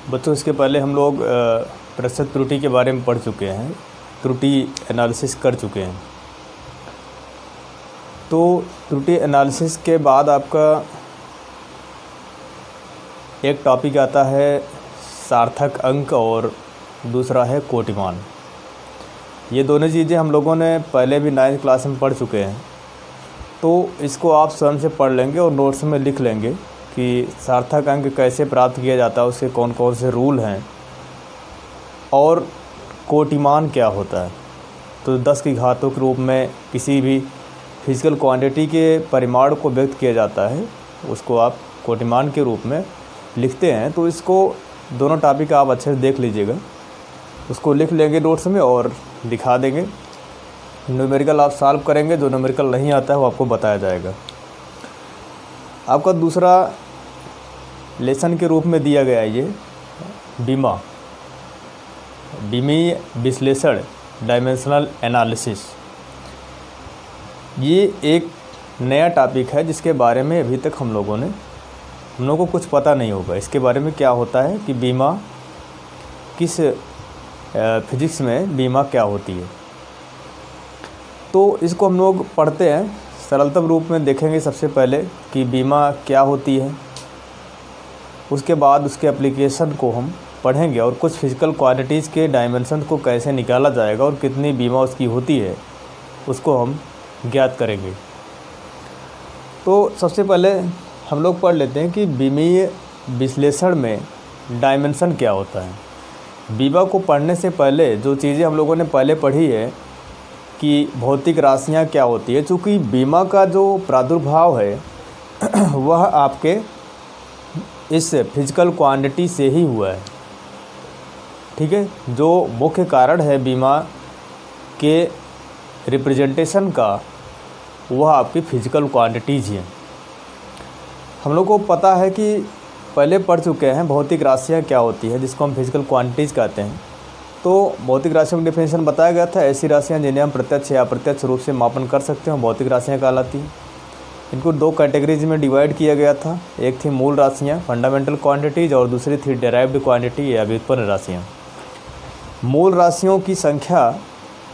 बच्चों, इसके पहले हम लोग प्रतिशत त्रुटि के बारे में पढ़ चुके हैं, त्रुटि एनालिसिस कर चुके हैं। तो त्रुटि एनालिसिस के बाद आपका एक टॉपिक आता है सार्थक अंक और दूसरा है कोटिमान। ये दोनों चीज़ें हम लोगों ने पहले भी 9th क्लास में पढ़ चुके हैं, तो इसको आप स्वयं से पढ़ लेंगे और नोट्स में लिख लेंगे कि सार्थक अंक कैसे प्राप्त किया जाता है, उसके कौन कौन से रूल हैं और कोटिमान क्या होता है। तो 10 की घातों के रूप में किसी भी फिजिकल क्वांटिटी के परिमाण को व्यक्त किया जाता है, उसको आप कोटिमान के रूप में लिखते हैं। तो इसको दोनों टॉपिक आप अच्छे से देख लीजिएगा, उसको लिख लेंगे नोट्स में और दिखा देंगे। न्यूमेरिकल आप सॉल्व करेंगे, जो न्यूमेरिकल नहीं आता है वो आपको बताया जाएगा। आपका दूसरा लेसन के रूप में दिया गया है ये बीमीय विश्लेषण डायमेंशनल एनालिसिस। ये एक नया टॉपिक है जिसके बारे में अभी तक हम लोगों को कुछ पता नहीं होगा। इसके बारे में क्या होता है कि बीमा किस फिजिक्स में बीमा क्या होती है, तो इसको हम लोग पढ़ते हैं। सरलतम रूप में देखेंगे सबसे पहले कि बीमा क्या होती है, उसके बाद उसके एप्लीकेशन को हम पढ़ेंगे और कुछ फिजिकल क्वांटिटीज़ के डायमेंशन को कैसे निकाला जाएगा और कितनी बीमा उसकी होती है उसको हम ज्ञात करेंगे। तो सबसे पहले हम लोग पढ़ लेते हैं कि बीमीय विश्लेषण में डायमेंशन क्या होता है। बीमा को पढ़ने से पहले जो चीज़ें हम लोगों ने पहले पढ़ी है कि भौतिक राशियाँ क्या होती है, चूँकि बीमा का जो प्रादुर्भाव है वह आपके इस फिजिकल क्वांटिटी से ही हुआ है। ठीक है, जो मुख्य कारण है बीमा के रिप्रेजेंटेशन का वह आपकी फिजिकल क्वांटिटीज़ हैं। हम लोग को पता है कि पहले पढ़ चुके हैं भौतिक राशियाँ क्या होती है, जिसको हम फिजिकल क्वांटिटीज़ कहते हैं। तो भौतिक राशियों का डिफिनेशन बताया गया था, ऐसी राशियाँ जिन्हें हम प्रत्यक्ष या अप्रत्यक्ष रूप से मापन कर सकते हैं भौतिक राशियाँ कहलाती हैं। इनको 2 कैटेगरीज में डिवाइड किया गया था, एक थी मूल राशियाँ फंडामेंटल क्वांटिटीज़ और दूसरी थी डेराइव्ड क्वांटिटी या व्युत्पन्न राशियाँ। मूल राशियों की संख्या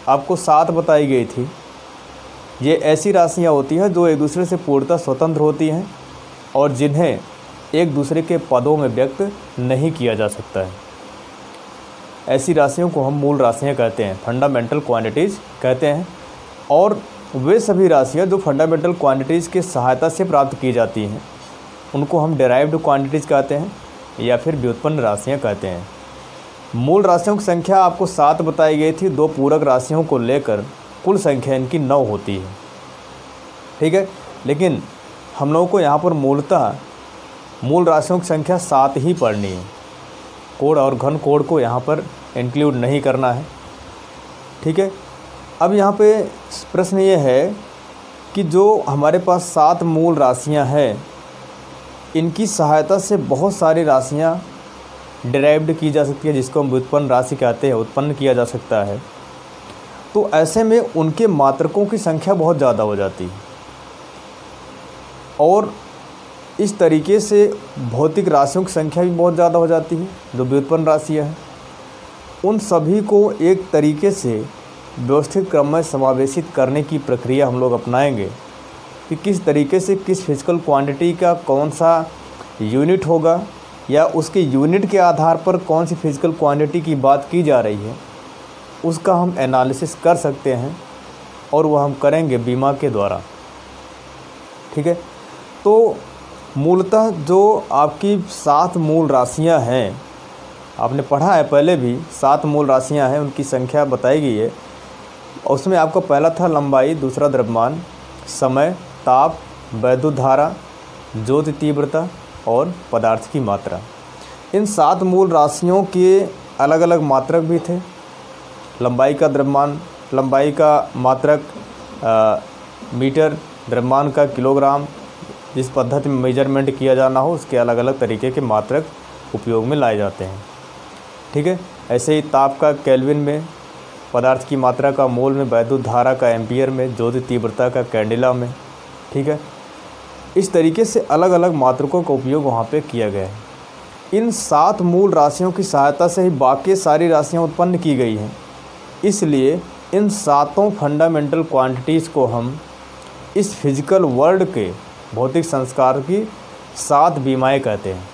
आपको 7 बताई गई थी। ये ऐसी राशियाँ होती हैं जो एक दूसरे से पूर्णतः स्वतंत्र होती हैं और जिन्हें एक दूसरे के पदों में व्यक्त नहीं किया जा सकता है। ऐसी राशियों को हम मूल राशियाँ कहते हैं, फंडामेंटल क्वांटिटीज़ कहते हैं। और वे सभी राशियाँ जो फंडामेंटल क्वांटिटीज़ की सहायता से प्राप्त की जाती हैं उनको हम डेराइव्ड क्वांटिटीज़ कहते हैं या फिर व्युत्पन्न राशियाँ कहते हैं। मूल राशियों की संख्या आपको 7 बताई गई थी, 2 पूरक राशियों को लेकर कुल संख्या इनकी 9 होती है। ठीक है, लेकिन हम लोगों को यहाँ पर मूलतः मूल राशियों की संख्या 7 ही पढ़नी है, कोण और घन कोण को यहाँ पर इंक्लूड नहीं करना है। ठीक है, अब यहाँ पे प्रश्न ये है कि जो हमारे पास 7 मूल राशियाँ हैं, इनकी सहायता से बहुत सारी राशियाँ डिराइव्ड की जा सकती है, जिसको हम व्युत्पन्न राशि कहते हैं, उत्पन्न किया जा सकता है। तो ऐसे में उनके मात्रकों की संख्या बहुत ज़्यादा हो जाती है और इस तरीके से भौतिक राशियों की संख्या भी बहुत ज़्यादा हो जाती है जो व्युत्पन्न राशियाँ हैं। उन सभी को एक तरीके से व्यवस्थित क्रम में समावेशित करने की प्रक्रिया हम लोग अपनाएंगे कि किस तरीके से किस फिजिकल क्वांटिटी का कौन सा यूनिट होगा या उसके यूनिट के आधार पर कौन सी फिजिकल क्वांटिटी की बात की जा रही है, उसका हम एनालिसिस कर सकते हैं और वह हम करेंगे बीमा के द्वारा। ठीक है, तो मूलतः जो आपकी 7 मूल राशियां हैं, आपने पढ़ा है पहले भी, 7 मूल राशियां हैं, उनकी संख्या बताई गई है। उसमें आपका पहला था लंबाई, दूसरा द्रव्यमान, समय, ताप, वैद्युत धारा, ज्योति तीव्रता और पदार्थ की मात्रा। इन 7 मूल राशियों के अलग अलग मात्रक भी थे। लंबाई का द्रव्यमान, लंबाई का मात्रक मीटर, द्रव्यमान का किलोग्राम, जिस पद्धति में मेजरमेंट किया जाना हो उसके अलग अलग तरीके के मात्रक उपयोग में लाए जाते हैं। ठीक है, ऐसे ही ताप का केल्विन में, पदार्थ की मात्रा का मोल में, वैद्युत धारा का एम्पियर में, ज्योति तीव्रता का कैंडेला में। ठीक है, इस तरीके से अलग अलग मात्रकों का उपयोग वहाँ पे किया गया है। इन 7 मूल राशियों की सहायता से ही बाकी सारी राशियाँ उत्पन्न की गई हैं। इसलिए इन 7 फंडामेंटल क्वांटिटीज़ को हम इस फिजिकल वर्ल्ड के भौतिक संस्कार की 7 बीमाएँ कहते हैं।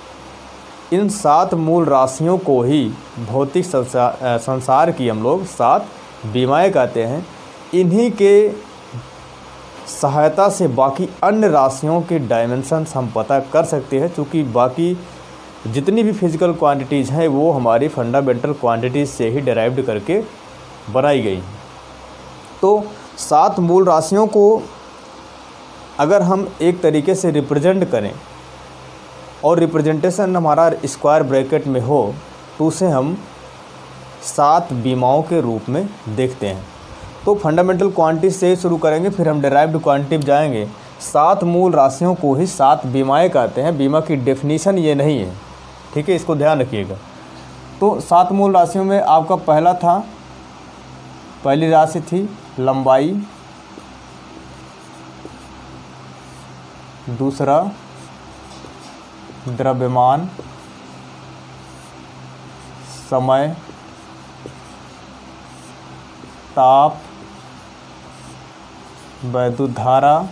इन 7 मूल राशियों को ही भौतिक संसार की हम लोग 7 बीमाएँ कहते हैं। इन्हीं के सहायता से बाकी अन्य राशियों के डायमेंशंस हम पता कर सकते हैं, चूँकि बाकी जितनी भी फिजिकल क्वांटिटीज़ हैं वो हमारी फंडामेंटल क्वांटिटीज़ से ही डिराइव्ड करके बनाई गई हैं। तो 7 मूल राशियों को अगर हम एक तरीके से रिप्रेजेंट करें और रिप्रेजेंटेशन हमारा स्क्वायर ब्रैकेट में हो तो उसे हम 7 बीमाओं के रूप में देखते हैं। तो फंडामेंटल क्वांटिटी से शुरू करेंगे, फिर हम डिराइव्ड क्वांटिटी जाएंगे। 7 मूल राशियों को ही 7 बीमाएँ कहते हैं। बीमा की डेफिनीशन ये नहीं है, ठीक है, इसको ध्यान रखिएगा। तो 7 मूल राशियों में आपका पहली राशि थी लंबाई, दूसरा द्रव्यमान, समय, ताप, वैद्युत धारा,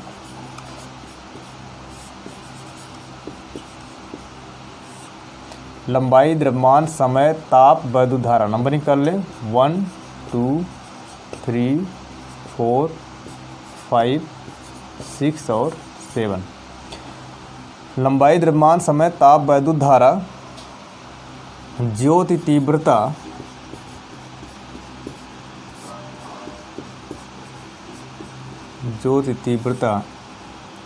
लंबाई, द्रव्यमान, समय, ताप, वैद्युत धारा। नंबरिंग कर ले 1 2 3 4 5 6 और 7। लंबाई, द्रव्यमान, समय, ताप, वैद्युत धारा, ज्योति तीव्रता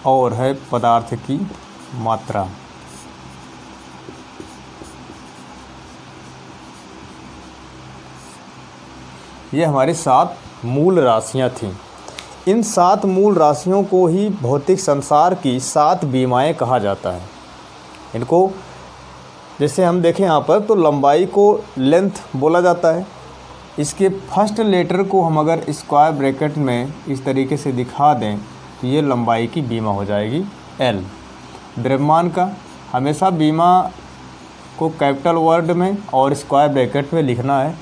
और है पदार्थ की मात्रा। ये हमारी 7 मूल राशियाँ थीं। इन 7 मूल राशियों को ही भौतिक संसार की 7 बीमाएँ कहा जाता है। इनको जैसे हम देखें यहाँ पर तो लंबाई को लेंथ बोला जाता है। इसके फर्स्ट लेटर को हम अगर स्क्वायर ब्रैकेट में इस तरीके से दिखा दें तो ये लंबाई की बीमा हो जाएगी L। द्रव्यमान का हमेशा बीमा को कैपिटल वर्ड में और स्क्वायर ब्रैकेट में लिखना है।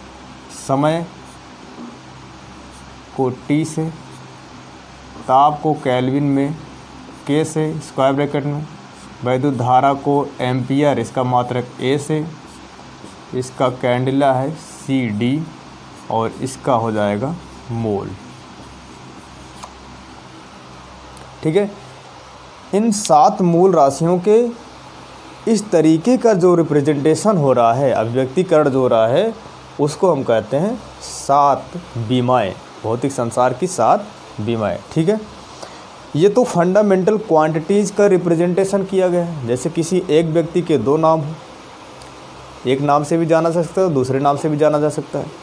समय को T से, ताप को केल्विन में K से स्क्वायर ब्रैकेट में, वैद्युत धारा को एम्पियर इसका मात्रक A से, इसका कैंडिला है CD और इसका हो जाएगा मोल। ठीक है, इन 7 मूल राशियों के इस तरीके का जो रिप्रेजेंटेशन हो रहा है, अभिव्यक्तिकरण जो हो रहा है, उसको हम कहते हैं 7 बीमाएँ, भौतिक संसार की 7 बीमाएँ। ठीक है, ये तो फंडामेंटल क्वांटिटीज़ का रिप्रेजेंटेशन किया गया है। जैसे किसी एक व्यक्ति के 2 नाम हो, एक नाम से भी जाना जा सकता है, दूसरे नाम से भी जाना जा सकता है।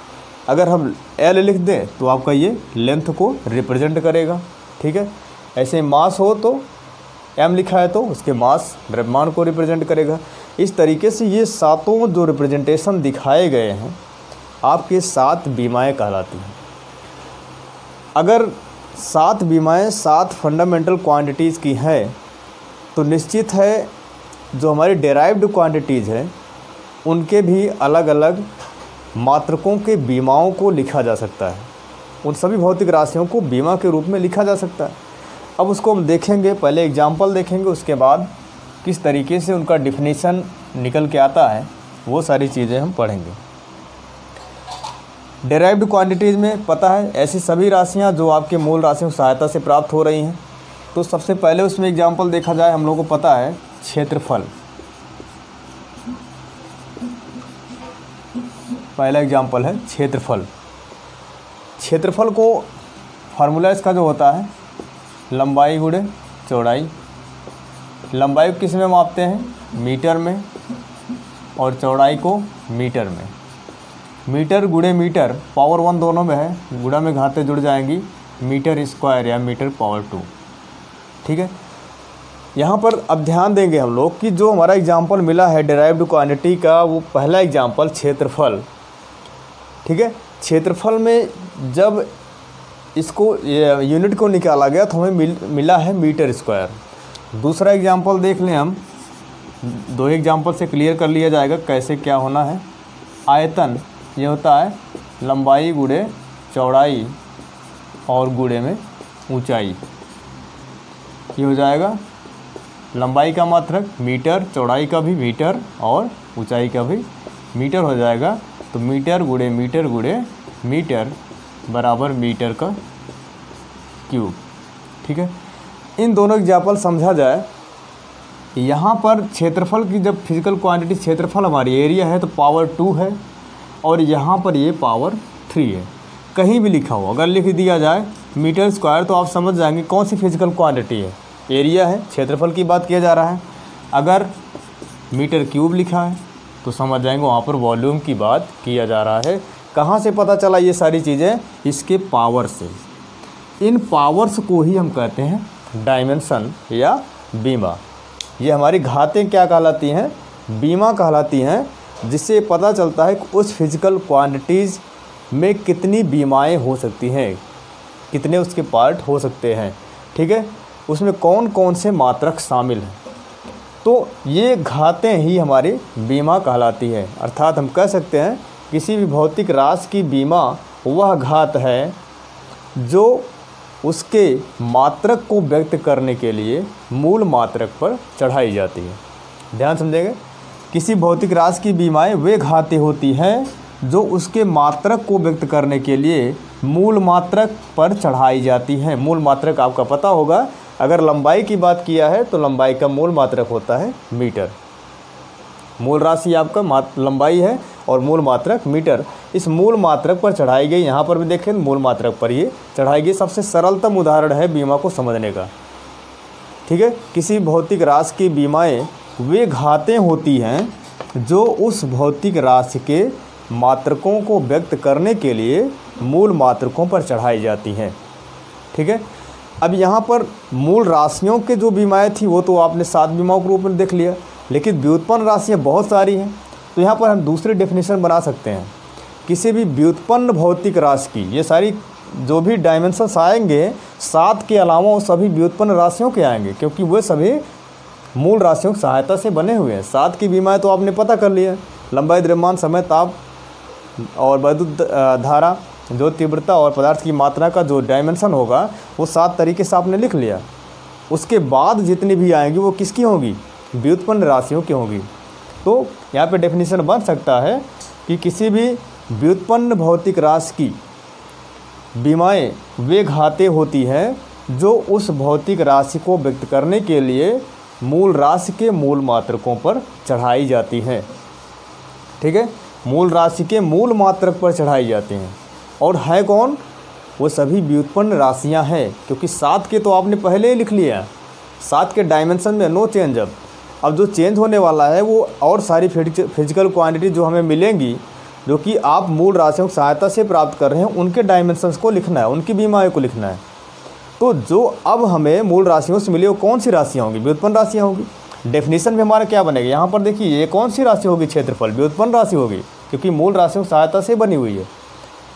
अगर हम L लिख दें तो आपका ये लेंथ को रिप्रेजेंट करेगा। ठीक है, ऐसे मास हो तो M लिखा है तो उसके मास द्रव्यमान को रिप्रेजेंट करेगा। इस तरीके से ये 7 जो रिप्रेजेंटेशन दिखाए गए हैं आपके 7 बीमाएँ कहलाती हैं। अगर 7 बीमाएँ 7 फंडामेंटल क्वांटिटीज़ की हैं तो निश्चित है जो हमारी डेराइव्ड क्वांटिटीज़ हैं उनके भी अलग अलग मात्रकों के बीमाओं को लिखा जा सकता है। उन सभी भौतिक राशियों को बीमा के रूप में लिखा जा सकता है। अब उसको हम देखेंगे, पहले एग्जाम्पल देखेंगे, उसके बाद किस तरीके से उनका डिफिनीशन निकल के आता है वो सारी चीज़ें हम पढ़ेंगे। डेराइव्ड क्वांटिटीज़ में पता है ऐसी सभी राशियां जो आपके मूल राशियों की सहायता से प्राप्त हो रही हैं। तो सबसे पहले उसमें एग्जाम्पल देखा जाए, हम लोगों को पता है क्षेत्रफल। पहला एग्जाम्पल है क्षेत्रफल। क्षेत्रफल को फार्मूला इसका जो होता है लंबाई गुणे चौड़ाई। लंबाई को किस में मापते हैं? मीटर में, और चौड़ाई को मीटर में। मीटर गुणे मीटर पावर 1 दोनों में है, गुणा में घातें जुड़ जाएंगी, मीटर स्क्वायर या मीटर पावर 2। ठीक है, यहाँ पर अब ध्यान देंगे हम लोग कि जो हमारा एग्जाम्पल मिला है डेराइव्ड क्वांटिटी का, वो पहला एग्जाम्पल क्षेत्रफल। ठीक है, क्षेत्रफल में जब इसको यूनिट को निकाला गया तो हमें मिला है मीटर स्क्वायर। दूसरा एग्जाम्पल देख लें हम दो एग्जाम्पल से क्लियर कर लिया जाएगा कैसे क्या होना है। आयतन ये होता है लंबाई गुणे चौड़ाई और गुणे में ऊंचाई। ये हो जाएगा लंबाई का मात्रक मीटर, चौड़ाई का भी मीटर और ऊंचाई का भी मीटर हो जाएगा। तो मीटर गुणे मीटर बराबर मीटर का क्यूब। ठीक है, इन दोनों एग्जाम्पल समझा जाए। यहाँ पर क्षेत्रफल की जब फिजिकल क्वांटिटी क्षेत्रफल हमारी एरिया है तो पावर 2 है और यहाँ पर ये पावर 3 है। कहीं भी लिखा हो अगर लिख दिया जाए मीटर स्क्वायर तो आप समझ जाएंगे कौन सी फिजिकल क्वांटिटी है। एरिया है, क्षेत्रफल की बात किया जा रहा है। अगर मीटर क्यूब लिखा है तो समझ जाएंगे वहाँ पर वॉल्यूम की बात किया जा रहा है। कहाँ से पता चला ये सारी चीज़ें? इसके पावर से। इन पावर्स को ही हम कहते हैं डायमेंशन या बीमा। ये हमारी घातें क्या कहलाती हैं? बीमा कहलाती हैं, जिससे पता चलता है कि उस फिजिकल क्वांटिटीज़ में कितनी बीमाएँ हो सकती हैं, कितने उसके पार्ट हो सकते हैं। ठीक है, उसमें कौन कौन से मात्रक शामिल हैं। तो ये घातें ही हमारी बीमा कहलाती है। अर्थात हम कह सकते हैं किसी भी भौतिक राशि की बीमा वह घात है जो उसके मात्रक को व्यक्त करने के लिए मूल मात्रक पर चढ़ाई जाती है। ध्यान समझेंगे, किसी भौतिक राशि की बीमाएँ वे घातें होती हैं जो उसके मात्रक को व्यक्त करने के लिए मूल मात्रक पर चढ़ाई जाती हैं। मूल मात्रक आपका पता होगा, अगर लंबाई की बात किया है तो लंबाई का मूल मात्रक होता है मीटर। मूल राशि आपका लंबाई है और मूल मात्रक मीटर। इस मूल मात्रक पर चढ़ाई गई, यहाँ पर भी देखें मूल मात्रक पर ये चढ़ाई गई। सबसे सरलतम उदाहरण है बीमा को समझने का। ठीक है, किसी भौतिक राशि की बीमाएँ वे घातें होती हैं जो उस भौतिक राशि के मात्रकों को व्यक्त करने के लिए मूल मात्रकों पर चढ़ाई जाती हैं। ठीक है, अब यहाँ पर मूल राशियों के जो बीमाएँ थी वो तो आपने 7 बीमाओं के रूप में देख लिया, लेकिन व्युत्पन्न राशियाँ बहुत सारी हैं। तो यहाँ पर हम दूसरी डेफिनेशन बना सकते हैं। किसी भी व्युत्पन्न भौतिक राशि की ये सारी जो भी डायमेंशंस आएंगे 7 के अलावा वो सभी व्युत्पन्न राशियों के आएंगे, क्योंकि वे सभी मूल राशियों की सहायता से बने हुए हैं। 7 की बीमाएँ तो आपने पता कर लिया, लंबाई, द्रव्यमान, समय, ताप और वैद्युत धारा, जो तीव्रता और पदार्थ की मात्रा का जो डायमेंशन होगा वो 7 तरीके से आपने लिख लिया। उसके बाद जितनी भी आएंगी वो किसकी होंगी? व्युत्पन्न राशियों की होंगी। तो यहाँ पे डेफिनेशन बन सकता है कि किसी भी व्युत्पन्न भौतिक राशि की बीमाएँ वे घातें होती हैं जो उस भौतिक राशि को व्यक्त करने के लिए मूल राशि के मूल मात्रकों पर चढ़ाई जाती हैं। ठीक है, मूल राशि के मूल मात्रक पर चढ़ाई जाती हैं। और है कौन? वो सभी व्युत्पन्न राशियां हैं, क्योंकि 7 के तो आपने पहले ही लिख लिया। 7 के डायमेंशन में नो चेंज। अब जो चेंज होने वाला है वो और सारी फिजिकल क्वांटिटी जो हमें मिलेंगी, जो कि आप मूल राशियों की सहायता से प्राप्त कर रहे हैं, उनके डायमेंशंस को लिखना है, उनकी बीमाएँ को लिखना है। तो जो अब हमें मूल राशियों से मिले वो कौन सी राशियाँ होंगी? व्युत्पन्न राशियाँ होंगी। डेफिनेशन में हमारा क्या बनेगा? यहाँ पर देखिए ये कौन सी राशि होगी? क्षेत्रफल। व्युत्पन्न राशि होगी, क्योंकि मूल राशियों की सहायता से बनी हुई है।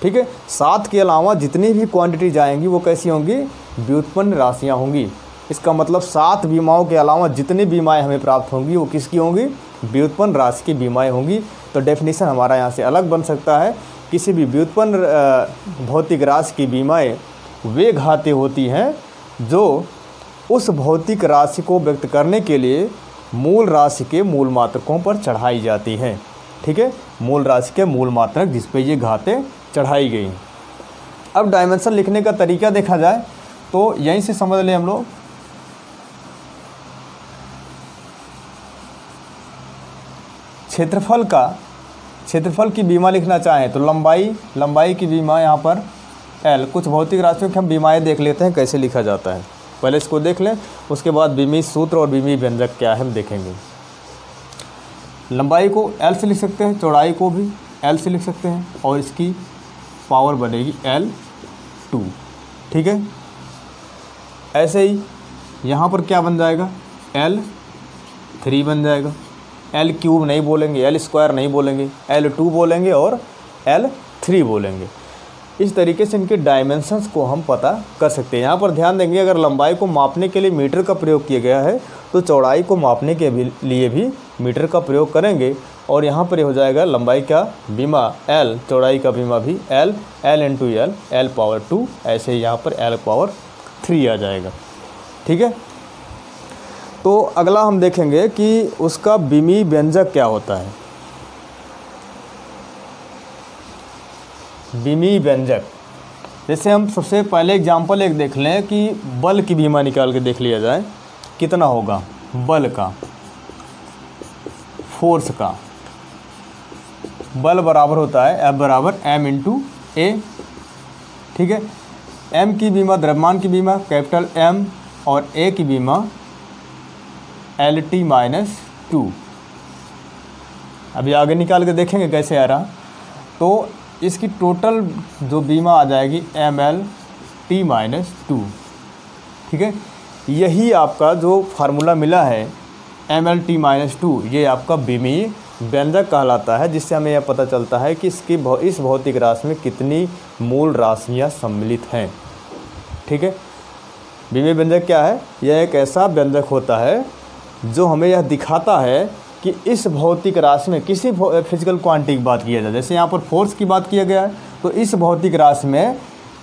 ठीक है, 7 के अलावा जितनी भी क्वांटिटी जाएंगी वो कैसी होंगी? व्युत्पन्न राशियाँ होंगी। इसका मतलब 7 बीमाओं के अलावा जितनी बीमाएँ हमें प्राप्त होंगी वो किसकी होंगी? व्युत्पन्न राशि की बीमाएँ होंगी। तो डेफिनेशन हमारा यहाँ से अलग बन सकता है। किसी भी व्युत्पन्न भौतिक राशि की बीमाएँ वे घातें होती हैं जो उस भौतिक राशि को व्यक्त करने के लिए मूल राशि के मूल मात्रकों पर चढ़ाई जाती हैं। ठीक है, मूल राशि के मूल मात्रक जिस पे ये घातें चढ़ाई गई। अब डायमेंशन लिखने का तरीका देखा जाए तो यहीं से समझ लें हम लोग। क्षेत्रफल की बीमा लिखना चाहें तो लंबाई की बीमा यहाँ पर L। कुछ भौतिक राशियों की हम बीमाएँ देख लेते हैं कैसे लिखा जाता है। पहले इसको देख लें, उसके बाद बीमी सूत्र और बीमी व्यंजक क्या है हम देखेंगे। लंबाई को L से लिख सकते हैं, चौड़ाई को भी L से लिख सकते हैं और इसकी पावर बनेगी L2। ठीक है, ऐसे ही यहाँ पर क्या बन जाएगा? L3 बन जाएगा। L क्यूब नहीं बोलेंगे, L स्क्वायर नहीं बोलेंगे, L2 बोलेंगे और L3 बोलेंगे। इस तरीके से इनके डायमेंशंस को हम पता कर सकते हैं। यहाँ पर ध्यान देंगे, अगर लंबाई को मापने के लिए मीटर का प्रयोग किया गया है तो चौड़ाई को मापने के लिए भी मीटर का प्रयोग करेंगे। और यहाँ पर हो जाएगा लंबाई का बीमा L, चौड़ाई का बीमा भी L, L into L, L power 2, ऐसे ही यहाँ पर L पावर 3 आ जाएगा। ठीक है, तो अगला हम देखेंगे कि उसका बीमी व्यंजक क्या होता है। बीमी व्यंजक, जैसे हम सबसे पहले एग्जाम्पल एक देख लें कि बल की बीमा निकाल के देख लिया जाए, कितना होगा बल का, फोर्स का। बल बराबर होता है F बराबर m इंटू ए। ठीक है, m की बीमा द्रव्यमान की बीमा कैपिटल M और a की बीमा LT-2। अभी आगे निकाल के देखेंगे कैसे आ रहा। तो इसकी टोटल जो बीमा आ जाएगी MLT-2। ठीक है, यही आपका जो फार्मूला मिला है MLT-2, ये आपका बीमी व्यंजक कहलाता है, जिससे हमें यह पता चलता है कि इस भौतिक राशि में कितनी मूल राशियाँ सम्मिलित हैं। ठीक है, बीमी व्यंजक क्या है? यह एक ऐसा व्यंजक होता है जो हमें यह दिखाता है कि इस भौतिक राशि में किसी फिजिकल क्वांटिटी की बात किया जाए, जैसे यहाँ पर फोर्स की बात किया गया है, तो इस भौतिक राशि में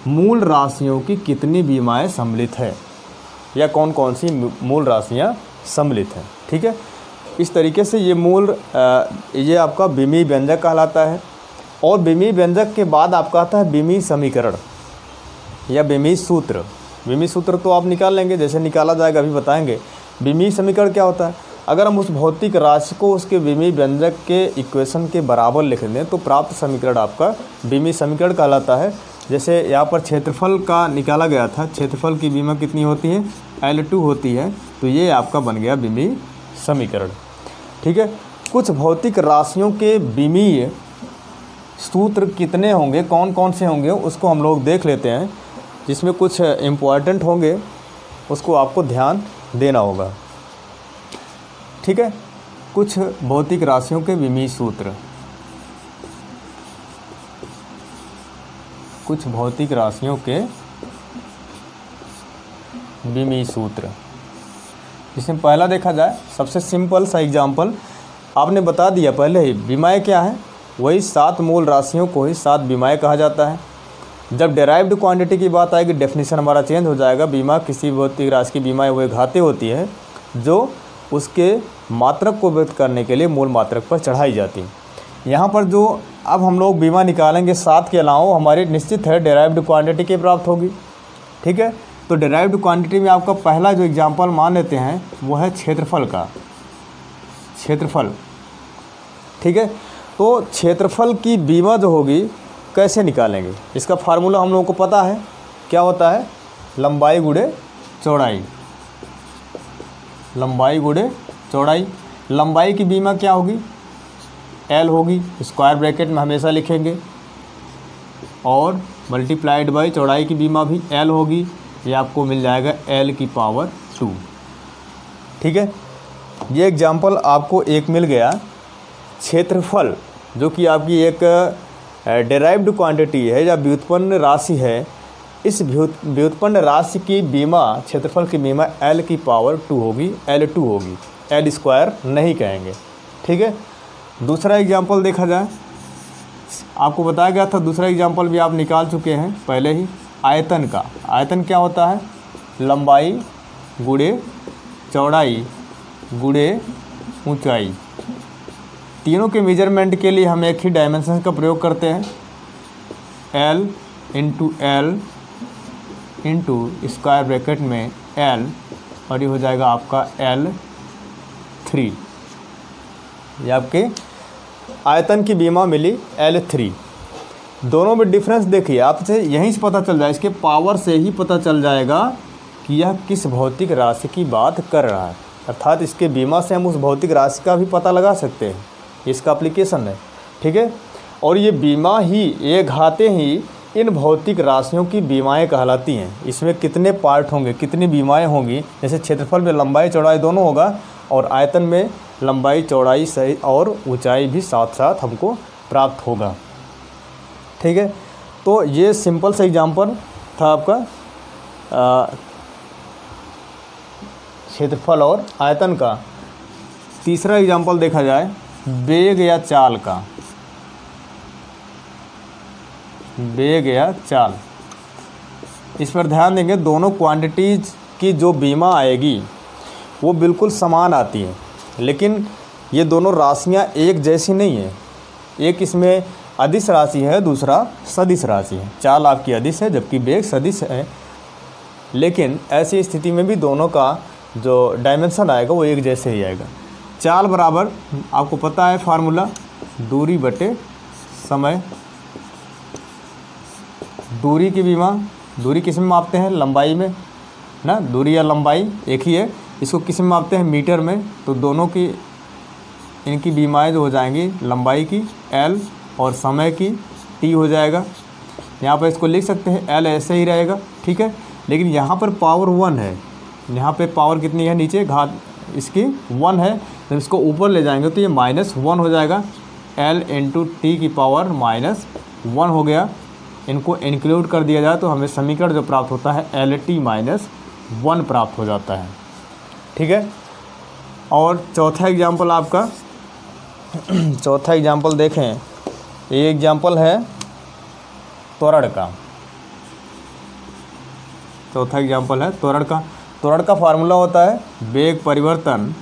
मूल राशियों की कितनी बीमाएँ सम्मिलित है या कौन कौन सी मूल राशियाँ सम्मिलित हैं। ठीक है, इस तरीके से ये आपका बीमी व्यंजक कहलाता है। और बीमी व्यंजक के बाद आपका आता है बीमी समीकरण या बीमी सूत्र। बीमी सूत्र तो आप निकाल लेंगे, जैसे निकाला जाएगा अभी बताएंगे। बीमी समीकरण क्या होता है? अगर हम उस भौतिक राशि को उसके बीमी व्यंजक के इक्वेशन के बराबर लिख दें तो प्राप्त समीकरण आपका बीमी समीकरण कहलाता है। जैसे यहाँ पर क्षेत्रफल का निकाला गया था, क्षेत्रफल की बीमा कितनी होती है? L2 होती है, तो ये आपका बन गया बीमी समीकरण। ठीक है, कुछ भौतिक राशियों के बीमीय सूत्र कितने होंगे, कौन कौन से होंगे, उसको हम लोग देख लेते हैं, जिसमें कुछ इम्पॉर्टेंट होंगे, उसको आपको ध्यान देना होगा। ठीक है, कुछ भौतिक राशियों के बीमीय सूत्र, कुछ भौतिक राशियों के बीमीय सूत्र। इसमें पहला देखा जाए, सबसे सिंपल सा एग्जाम्पल आपने बता दिया पहले ही, बीमाएँ क्या है? वही 7 मूल राशियों को ही 7 बीमाएँ कहा जाता है। जब डेराइव्ड क्वांटिटी की बात आएगी, डेफिनेशन हमारा चेंज हो जाएगा। बीमा किसी भौतिक राशि की बीमाएँ वही घातें होती है जो उसके मात्रक को व्यक्त करने के लिए मूल मात्रक पर चढ़ाई जाती है। यहाँ पर जो अब हम लोग बीमा निकालेंगे 7 के अलावा हमारी निश्चित है डेराइव्ड क्वांटिटी की प्राप्त होगी। ठीक है, तो डेराइव्ड क्वांटिटी में आपका पहला जो एग्जाम्पल मान लेते हैं वो है क्षेत्रफल का, क्षेत्रफल। ठीक है, तो क्षेत्रफल की बीमा जो होगी कैसे निकालेंगे? इसका फार्मूला हम लोगों को पता है, क्या होता है? लंबाई गुणे चौड़ाई, लंबाई गुणे चौड़ाई। लंबाई की बीमा क्या होगी? L होगी, स्क्वायर ब्रैकेट में हमेशा लिखेंगे, और मल्टीप्लाइड बाई चौड़ाई की बीमा भी L होगी, ये आपको मिल जाएगा L की पावर 2। ठीक है, ये एग्जाम्पल आपको एक मिल गया। क्षेत्रफल जो कि आपकी एक डेराइव्ड क्वांटिटी है या व्युत्पन्न राशि है, इस व्युत्पन्न राशि की बीमा, क्षेत्रफल की बीमा L की पावर 2 होगी, L2 होगी, L स्क्वायर नहीं कहेंगे। ठीक है, दूसरा एग्जाम्पल देखा जाए, आपको बताया गया था, दूसरा एग्जाम्पल भी आप निकाल चुके हैं पहले ही, आयतन का। आयतन क्या होता है? लंबाई गुणे चौड़ाई गुणे ऊंचाई। तीनों के मेजरमेंट के लिए हम एक ही डायमेंशन का प्रयोग करते हैं, L इंटू स्क्वायर ब्रैकेट में L, और ये हो जाएगा आपका L3। ये आपके आयतन की बीमा मिली L3। दोनों में डिफरेंस देखिए, आपसे यहीं से पता चल जाए, इसके पावर से ही पता चल जाएगा कि यह किस भौतिक राशि की बात कर रहा है। अर्थात इसके बीमा से हम उस भौतिक राशि का भी पता लगा सकते हैं, इसका एप्लीकेशन है। ठीक है, और ये बीमा ही, ये घातें ही इन भौतिक राशियों की बीमाएँ कहलाती हैं। इसमें कितने पार्ट होंगे, कितनी बीमाएँ होंगी, जैसे क्षेत्रफल में लंबाई चौड़ाई दोनों होगा, और आयतन में लंबाई चौड़ाई सही और ऊंचाई भी साथ साथ हमको प्राप्त होगा। ठीक है, तो ये सिंपल सा एग्जाम्पल था आपका क्षेत्रफल और आयतन का। तीसरा एग्जाम्पल देखा जाए वेग या चाल का। वेग या चाल, इस पर ध्यान देंगे। दोनों क्वांटिटीज़ की जो बीमा आएगी वो बिल्कुल समान आती है, लेकिन ये दोनों राशियाँ एक जैसी नहीं है। एक इसमें अदिश राशि है, दूसरा सदिश राशि है। चाल आपकी अदिश है जबकि वेग सदिश है, लेकिन ऐसी स्थिति में भी दोनों का जो डायमेंशन आएगा वो एक जैसे ही आएगा। चाल बराबर आपको पता है फार्मूला, दूरी बटे समय। दूरी की बीमा, दूरी किस में मापते हैं? लंबाई में ना, दूरी या लंबाई एक ही है। इसको किस में मापते हैं? मीटर में। तो दोनों की इनकी बीमाएँ जो हो जाएंगी, लंबाई की L और समय की T हो जाएगा। यहाँ पर इसको लिख सकते हैं L ऐसे ही रहेगा, ठीक है। लेकिन यहाँ पर पावर 1 है, यहाँ पे पावर कितनी है? नीचे घात इसकी 1 है, जब इसको ऊपर ले जाएंगे तो ये -1 हो जाएगा। L × T की पावर -1 हो गया। इनको इंक्लूड कर दिया जाए तो हमें समीकरण जो प्राप्त होता है LT - 1 प्राप्त हो जाता है, ठीक है। और चौथा एग्जाम्पल आपका चौथा एग्जाम्पल देखें, ये एग्जाम्पल है त्वरण का। चौथा एग्जाम्पल है त्वरण का। त्वरण का फार्मूला होता है वेग परिवर्तन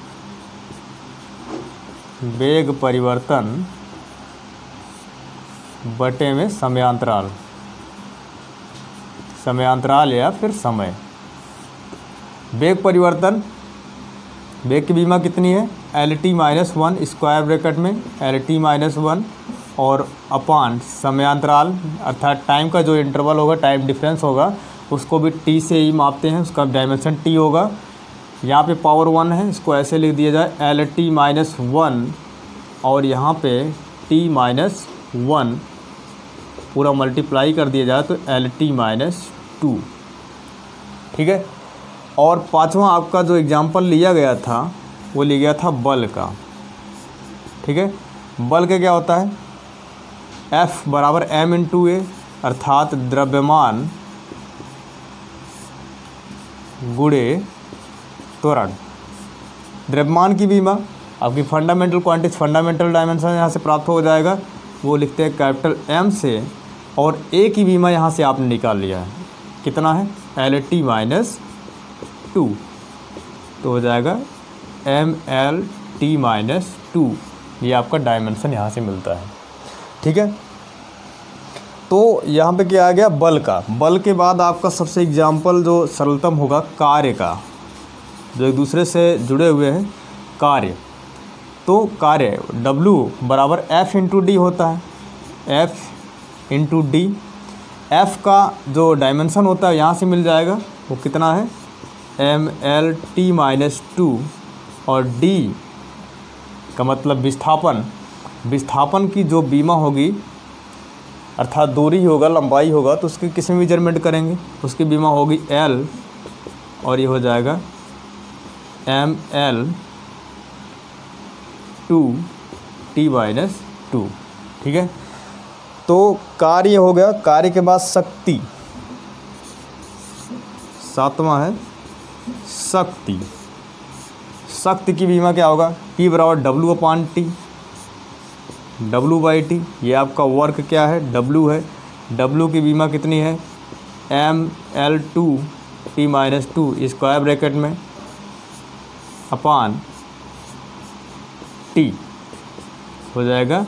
बटे में समयांतराल या फिर समय। वेग परिवर्तन, वेग की बीमा कितनी है? LT - 1 स्क्वायर ब्रैकेट में LT - 1 और अपान समयांतराल अर्थात टाइम का जो इंटरवल होगा, टाइम डिफरेंस होगा, उसको भी T से ही मापते हैं, उसका डायमेंशन T होगा। यहाँ पे पावर 1 है, इसको ऐसे लिख दिया जाए LT - 1 और यहाँ पे T - 1 पूरा मल्टीप्लाई कर दिया जाए तो LT - 2, ठीक है। और पांचवा आपका जो एग्जाम्पल लिया गया था वो लिया गया था बल का, ठीक है। बल का क्या होता है? F बराबर m × a अर्थात द्रव्यमान गुणे त्वरण। द्रव्यमान की बीमा आपकी फंडामेंटल क्वांटिटी, फंडामेंटल डायमेंशन यहाँ से प्राप्त हो जाएगा, वो लिखते हैं कैपिटल M से। और A की बीमा यहाँ से आपने निकाल लिया है, कितना है? LT - 2, तो हो जाएगा MLT - 2। ये आपका डायमेंशन यहाँ से मिलता है, ठीक है। तो यहाँ पे क्या आ गया? बल का। बल के बाद आपका सबसे एग्जाम्पल जो सरलतम होगा कार्य का, जो एक दूसरे से जुड़े हुए हैं, कार्य। तो कार्य W बराबर F × D होता है, F × D। F का जो डायमेंशन होता है यहाँ से मिल जाएगा, वो कितना है? MLT - 2 और D का मतलब विस्थापन। विस्थापन की जो बीमा होगी अर्थात दूरी होगा, लंबाई होगा, तो उसकी किस में मेजरमेंट करेंगे? उसकी बीमा होगी L और ये हो जाएगा ML × T - 2, ठीक है। तो कार्य हो गया। कार्य के बाद शक्ति, सातवां है शक्ति। शक्ति की बीमा क्या होगा? P बराबर W/T, W/T। ये आपका वर्क क्या है? W है। W की बीमा कितनी है? ML/T - 2 स्क्वायर ब्रैकेट में अपान T हो जाएगा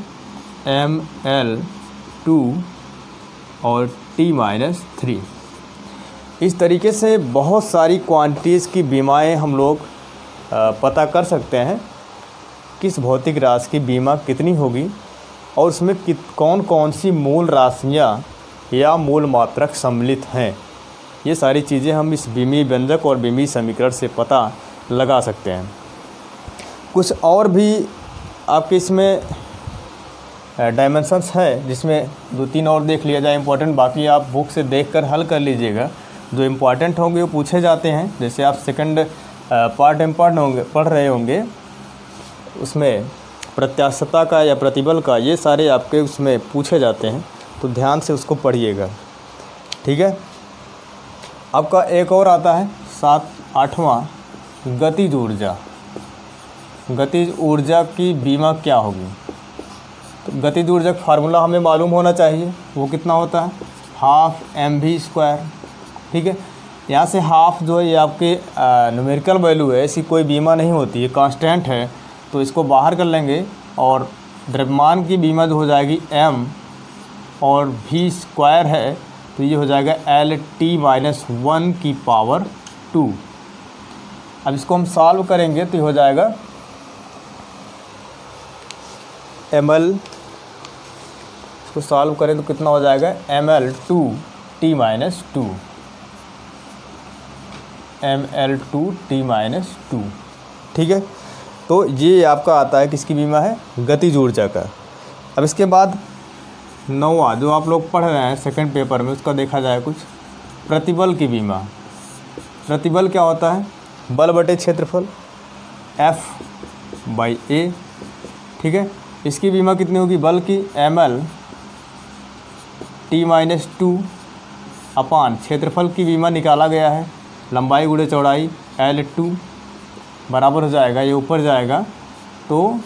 ML/2 और T - 3। इस तरीके से बहुत सारी क्वांटिटीज़ की बीमाएं हम लोग पता कर सकते हैं, किस भौतिक राशि की बीमा कितनी होगी और उसमें कौन कौन सी मूल राशियाँ या मूल मात्रक सम्मिलित हैं। ये सारी चीज़ें हम इस बीमीय व्यंजक और बीमीय समीकरण से पता लगा सकते हैं। कुछ और भी आपके इसमें डायमेंशंस है, जिसमें 2-3 और देख लिया जाए इम्पोर्टेंट, बाकी आप बुक से देखकर हल कर लीजिएगा। जो इम्पोर्टेंट होंगे वो पूछे जाते हैं। जैसे आप सेकंड पार्ट इम्पॉर्टेंट होंगे पढ़ रहे होंगे, उसमें प्रत्यास्थता का या प्रतिबल का, ये सारे आपके उसमें पूछे जाते हैं, तो ध्यान से उसको पढ़िएगा, ठीक है। आपका एक और आता है 8वां गतिज ऊर्जा, गतिज ऊर्जा की बीमा क्या होगी। तो गतिज ऊर्जा का फार्मूला हमें मालूम होना चाहिए, वो कितना होता है, हाफ mv²। ठीक है, यहाँ से हाफ जो है ये आपके न्यूमेरिकल वैल्यू है, ऐसी कोई बीमा नहीं होती, ये कांस्टेंट है, तो इसको बाहर कर लेंगे और द्रव्यमान की बीमा जो हो जाएगी m और v² है तो ये हो जाएगा LT-1 की पावर 2। अब इसको हम सॉल्व करेंगे तो ये हो जाएगा ml, इसको सॉल्व करें तो कितना हो जाएगा ml2T-2, ml2T-2। ठीक है, तो ये आपका आता है किसकी बीमा है, गतिज ऊर्जा का। अब इसके बाद 9वां जो आप लोग पढ़ रहे हैं सेकंड पेपर में, उसका देखा जाए कुछ प्रतिबल की बीमा। प्रतिबल क्या होता है, बल बटे क्षेत्रफल F/A। ठीक है, इसकी बीमा कितनी होगी, बल की ml/T-2 अपान क्षेत्रफल की बीमा निकाला गया है, लंबाई गुणे चौड़ाई L2 बराबर हो जाएगा, ये ऊपर जाएगा तो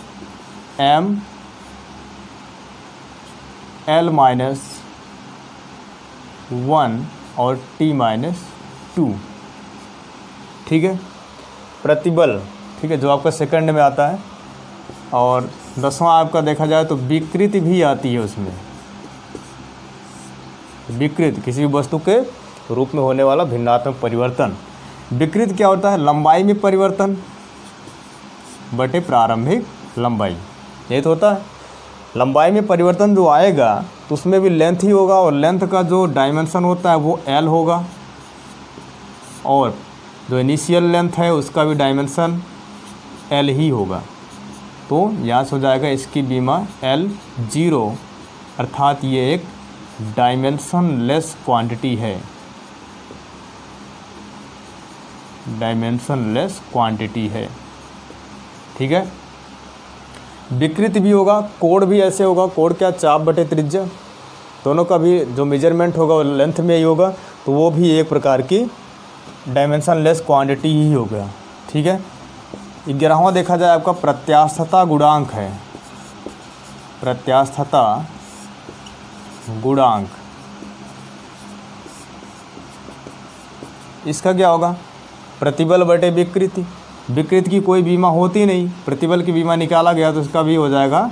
ml-1 और T-2। ठीक है, प्रतिबल, ठीक है, जो आपका सेकंड में आता है। और 10वां आपका देखा जाए तो विकृति भी आती है उसमें। विकृत किसी भी वस्तु के रूप में होने वाला भिन्नात्मक परिवर्तन। विकृत क्या होता है, लंबाई में परिवर्तन बटे प्रारंभिक लंबाई, ये तो होता है। लंबाई में परिवर्तन जो आएगा तो उसमें भी लेंथ ही होगा, और लेंथ का जो डायमेंशन होता है वो L होगा, और जो इनिशियल लेंथ है उसका भी डायमेंशन L ही होगा। तो यहाँ से हो जाएगा इसकी बीमा L0, अर्थात ये एक डायमेंशन लेस क्वांटिटी है, डायमेंशन लेस क्वांटिटी है। ठीक है, विकृत भी होगा, कोण भी ऐसे होगा, कोण क्या, चाप बटे त्रिज्या, दोनों का भी जो मेजरमेंट होगा वो लेंथ में ही होगा, तो वो भी एक प्रकार की डायमेंशन लेस क्वांटिटी ही होगा। ठीक है, 11वां देखा जाए आपका प्रत्यास्थता गुणांक है, प्रत्यास्थता गुणांक। इसका क्या होगा, प्रतिबल बटे विकृति। विकृति की कोई बीमा होती नहीं, प्रतिबल की बीमा निकाला गया तो इसका भी हो जाएगा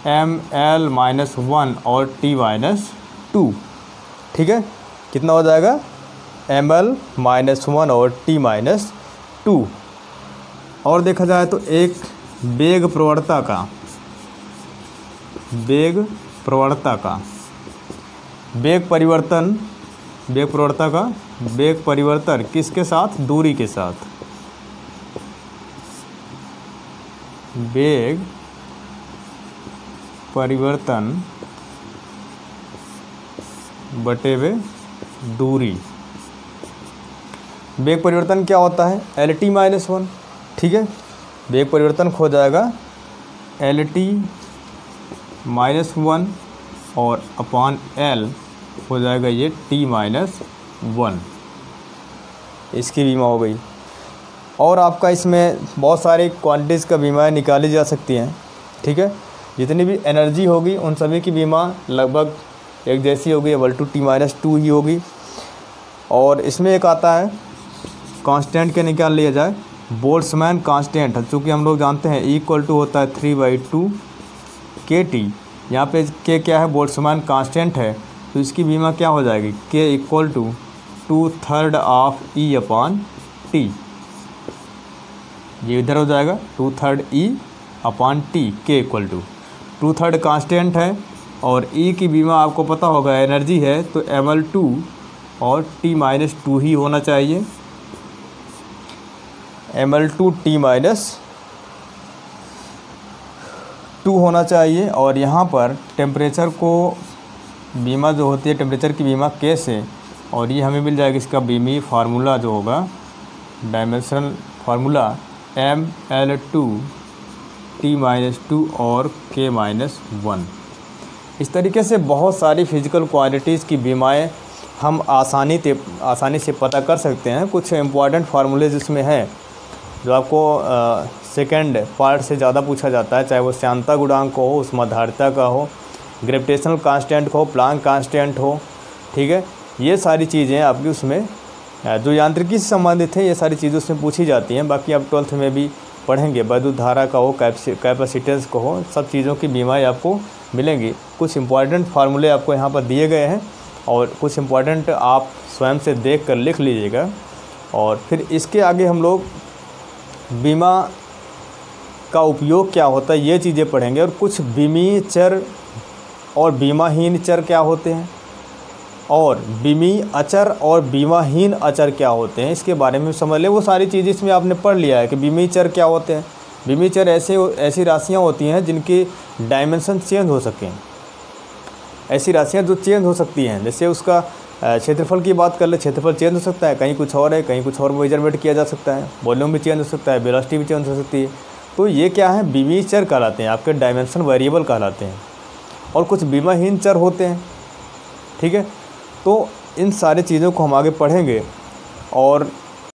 ml-1 और T-2। ठीक है, कितना हो जाएगा, ml-1 और T-2। और देखा जाए तो एक वेग प्रवणता का, वेग प्रवणता का, वेग परिवर्तन, वेग प्रवणता का वेग परिवर्तन किसके साथ, दूरी के साथ, वेग परिवर्तन बटे वे दूरी। वेग परिवर्तन क्या होता है, LT-1। ठीक है, वेग परिवर्तन खो जाएगा LT-1 और अपान L हो जाएगा ये T-1, इसकी बीमा हो गई। और आपका इसमें बहुत सारी क्वांटिटीज़ का बीमा निकाली जा सकती हैं। ठीक है, जितनी भी एनर्जी होगी उन सभी की बीमा लगभग एक जैसी होगी, T-2 ही होगी। और इसमें एक आता है कांस्टेंट के निकाल लिया जाए, बोल्ट्जमैन कांस्टेंट, चूँकि हम लोग जानते हैं इक्वल टू होता है 3/2 kT। यहाँ पे के क्या है, बोल्ट्जमैन कांस्टेंट है, तो इसकी बीमा क्या हो जाएगी, K equal to 2/3 of E/T। ये इधर हो जाएगा 2/3 E/T, K equal to 2/3 constant है, और E की बीमा आपको पता होगा एनर्जी है, तो ml2 और T-2 ही होना चाहिए, ml2 T-2 होना चाहिए। और यहाँ पर टेम्परेचर को बीमा जो होती है, टेम्परेचर की बीमा K से, और ये हमें मिल जाएगा इसका बीमी फार्मूला जो होगा, डायमेंशनल फार्मूला ml2 T-2 और K-1। इस तरीके से बहुत सारी फिज़िकल क्वांटिटीज़ की बीमाएं हम आसानी से पता कर सकते हैं। कुछ इम्पॉर्टेंट फार्मूलेज इसमें हैं, जो आपको सेकंड पार्ट से ज़्यादा पूछा जाता है, चाहे वो श्यानता गुणांक को हो, उष्माधारता का हो, ग्रेविटेशनल कांस्टेंट हो, प्लांक कांस्टेंट हो, ठीक है। ये सारी चीज़ें आपकी उसमें जो यांत्रिकी से संबंधित है, ये सारी चीज़ें उसमें पूछी जाती हैं। बाकी आप 12th में भी पढ़ेंगे, वैद्युत धारा का हो, कैपेसिटेंस को हो, सब चीज़ों की बीमाएँ आपको मिलेंगी। कुछ इंपॉर्टेंट फार्मूले आपको यहाँ पर दिए गए हैं और कुछ इंपॉर्टेंट आप स्वयं से देख कर लिख लीजिएगा। और फिर इसके आगे हम लोग बीमा का उपयोग क्या होता है ये चीज़ें पढ़ेंगे, और कुछ बीमीय चर और बीमाहीन चर क्या होते हैं, और बीमीय अचर और बीमाहीन अचर क्या होते हैं, इसके बारे में समझ लें। वो सारी चीज़ें इसमें आपने पढ़ लिया है कि बीमीय चर क्या होते हैं। बीमीय चर ऐसी राशियाँ होती हैं जिनकी डायमेंशन चेंज हो सकें, ऐसी राशियाँ जो चेंज हो सकती हैं। जैसे उसका क्षेत्रफल की बात कर ले, क्षेत्रफल चेंज हो सकता है, कहीं कुछ और है, कहीं कुछ और मेजरमेंट किया जा सकता है, वॉल्यूम भी चेंज हो सकता है, वेलोसिटी भी चेंज हो सकती है। तो ये क्या है, बीमीय चर कहलाते हैं, आपके डायमेंशन वेरिएबल कहलाते हैं। और कुछ बीमाहीन चर होते हैं, ठीक है। तो इन सारी चीज़ों को हम आगे पढ़ेंगे। और